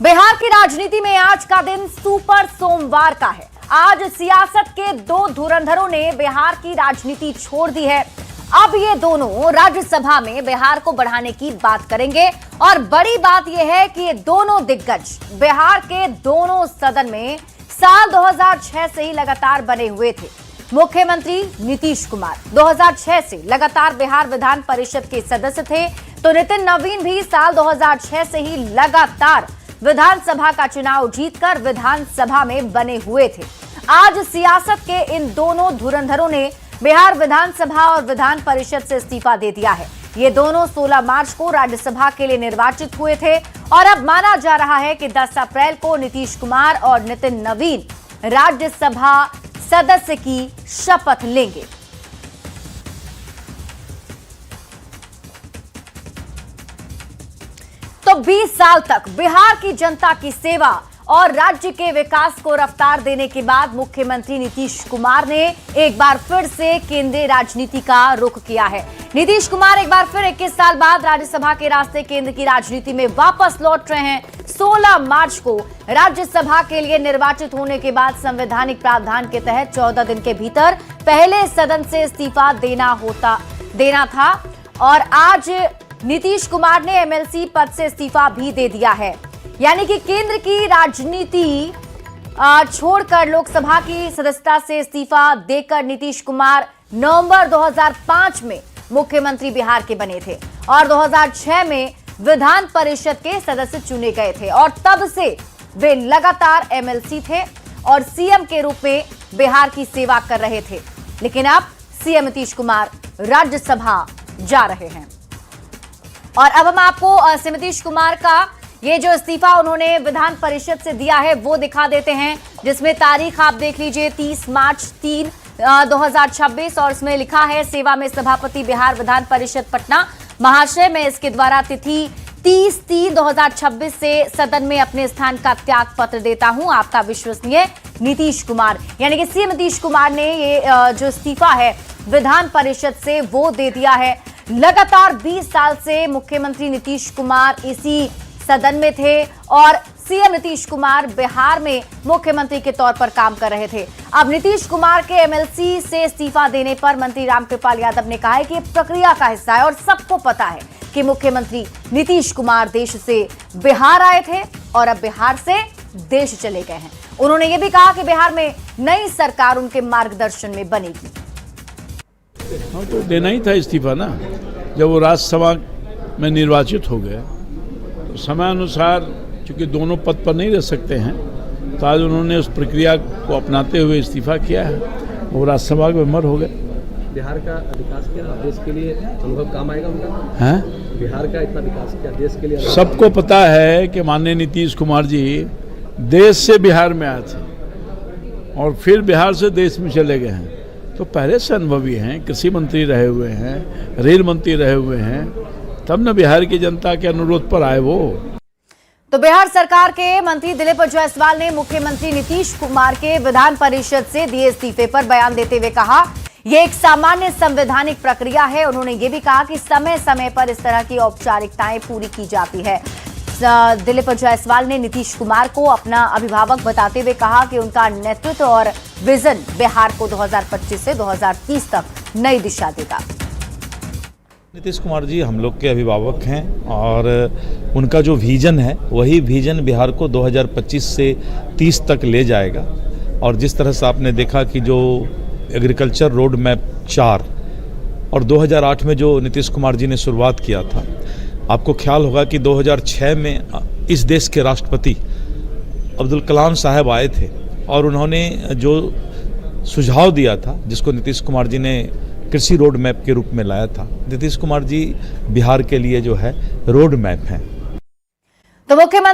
बिहार की राजनीति में आज का दिन सुपर सोमवार का है। आज सियासत के दो धुरंधरों ने बिहार की राजनीति छोड़ दी है। अब ये दोनों राज्यसभा में बिहार को बढ़ाने की बात करेंगे और बड़ी बात यह है कि ये दोनों दिग्गज बिहार के दोनों सदन में साल 2006 से ही लगातार बने हुए थे। मुख्यमंत्री नीतीश कुमार 2006 से लगातार बिहार विधान परिषद के सदस्य थे, तो नितिन नवीन भी साल 2006 से ही लगातार विधानसभा का चुनाव जीतकर विधानसभा में बने हुए थे। आज सियासत के इन दोनों धुरंधरों ने बिहार विधानसभा और विधान परिषद से इस्तीफा दे दिया है। ये दोनों 16 मार्च को राज्यसभा के लिए निर्वाचित हुए थे और अब माना जा रहा है कि 10 अप्रैल को नीतीश कुमार और नितिन नवीन राज्यसभा सदस्य की शपथ लेंगे। तो 20 साल तक बिहार की जनता की सेवा और राज्य के विकास को रफ्तार देने के बाद मुख्यमंत्री नीतीश कुमार ने एक बार फिर से केंद्रीय राजनीति का रुख किया है। नीतीश कुमार एक बार फिर 21 साल बाद राज्यसभा के रास्ते केंद्र की राजनीति में वापस लौट रहे हैं। 16 मार्च को राज्यसभा के लिए निर्वाचित होने के बाद संवैधानिक प्रावधान के तहत 14 दिन के भीतर पहले सदन से इस्तीफा देना था और आज नीतीश कुमार ने एमएलसी पद से इस्तीफा भी दे दिया है। यानी कि केंद्र की राजनीति छोड़कर लोकसभा की सदस्यता से इस्तीफा देकर नीतीश कुमार नवंबर 2005 में मुख्यमंत्री बिहार के बने थे और 2006 में विधान परिषद के सदस्य चुने गए थे और तब से वे लगातार एमएलसी थे और सीएम के रूप में बिहार की सेवा कर रहे थे। लेकिन अब सीएम नीतीश कुमार राज्यसभा जा रहे हैं और अब हम आपको नीतीश कुमार का ये जो इस्तीफा उन्होंने विधान परिषद से दिया है वो दिखा देते हैं, जिसमें तारीख आप देख लीजिए 30 मार्च 2026 और इसमें लिखा है सेवा में सभापति बिहार विधान परिषद पटना महाशय में इसके द्वारा तिथि 30/3/2026 से सदन में अपने स्थान का त्याग पत्र देता हूं, आपका विश्वसनीय नीतीश कुमार। यानी कि सीएम नीतीश कुमार ने ये जो इस्तीफा है विधान परिषद से वो दे दिया है। लगातार 20 साल से मुख्यमंत्री नीतीश कुमार इसी सदन में थे और सीएम नीतीश कुमार बिहार में मुख्यमंत्री के तौर पर काम कर रहे थे। अब नीतीश कुमार के एमएलसी से इस्तीफा देने पर मंत्री रामकृपाल यादव ने कहा है कि प्रक्रिया का हिस्सा है और सबको पता है कि मुख्यमंत्री नीतीश कुमार देश से बिहार आए थे और अब बिहार से देश चले गए हैं। उन्होंने ये भी कहा कि बिहार में नई सरकार उनके मार्गदर्शन में बनेगी। तो देना ही था इस्तीफा ना, जब वो राज्यसभा में निर्वाचित हो गए तो समय अनुसार चूँकि दोनों पद पर नहीं रह सकते हैं तो आज उन्होंने उस प्रक्रिया को अपनाते हुए इस्तीफा किया है। वो राज्यसभा के मेंबर हो गए। बिहार का विकास क्या देश के लिए अनुभव काम आएगा उनका? हैं? बिहार का इतना विकास क्या देश के लिए? सबको पता है कि माननीय नीतीश कुमार जी देश से बिहार में आए थे और फिर बिहार से देश में चले गए हैं, तो पहले से अनुभवी हैं, कृषि मंत्री रहे हुए हैं, रेल मंत्री रहे हुए हैं, तब न बिहार की जनता के अनुरोध पर आए वो। तो बिहार सरकार के मंत्री दिलीप जायसवाल ने मुख्यमंत्री नीतीश कुमार के विधान परिषद से दिए इस्तीफे पर बयान देते हुए कहा यह एक सामान्य संवैधानिक प्रक्रिया है। उन्होंने ये भी कहा कि समय समय पर इस तरह की औपचारिकताएं पूरी की जाती है। दिलीप जायसवाल ने नीतीश कुमार को अपना अभिभावक बताते हुए कहा कि उनका नेतृत्व और विजन बिहार को 2025 से 2030 तक नई दिशा देगा। नीतीश कुमार जी हम लोग के अभिभावक हैं और उनका जो विजन है वही विजन बिहार को 2025 से 30 तक ले जाएगा। और जिस तरह से आपने देखा कि जो एग्रीकल्चर रोड मैप 4 और 2008 में जो नीतीश कुमार जी ने शुरुआत किया था, आपको ख्याल होगा कि 2006 में इस देश के राष्ट्रपति अब्दुल कलाम साहब आए थे और उन्होंने जो सुझाव दिया था जिसको नीतीश कुमार जी ने कृषि रोड मैप के रूप में लाया था, नीतीश कुमार जी बिहार के लिए जो है रोड मैप हैं। तो मुख्यमंत्री